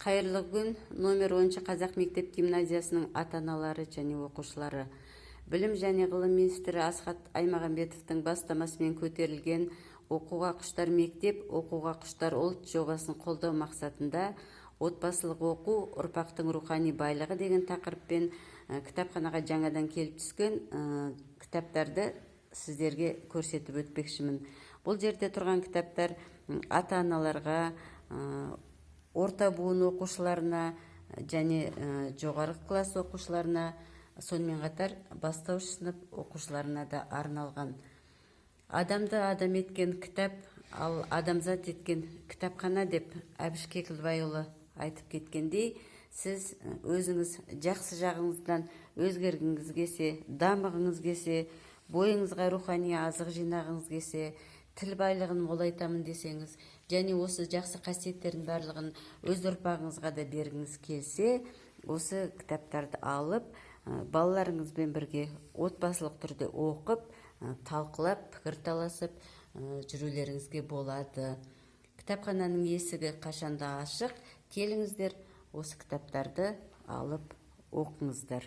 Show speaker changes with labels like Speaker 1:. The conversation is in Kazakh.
Speaker 1: Кайырлы күн. Номер 10 Қазақ мектеп гимназиясының ата-аналары және оқушылары. Білім және ғылым министрі Асхат Аймағамбетовтың бастамасымен көтерілген оқуға құштар мектеп, оқуға құштар ұлт жобасын қолдау мақсатында отбасылық оқу, ұрпақтың рухани байлығы деген тақырыппен кітапханаға жаңадан келіп түскен кітаптарды сіздерге көрсетіп өтпекшімін. Бұл жерде тұрған кітаптар ата-аналарға, орта буын оқушыларына және жоғары класс оқушыларына, сонымен қатар бастауыш сынып оқушыларына да арналған. Адамды адам еткен кітап, ал адамзат еткен кітапхана деп Әбіш Кекілбайұлы айтып кеткендей, сіз өзіңіз жақсы жағыңыздан өзгергіңіз келсе, дамығыңыз келсе, бойыңызға рухани азық жинағыңыз келсе, тіл байлығын молайтамын десеңіз, және осы жақсы қасиеттердің барлығын өз ұрпағыңызға да бергіңіз келсе, осы кітаптарды алып, балаларыңызбен бірге отбасылық түрде оқып, талқылап, пікір таласып жүрулеріңізге болады. Кітапхананың есігі қашанда ашық. Келіңіздер, осы кітаптарды алып оқыңыздар.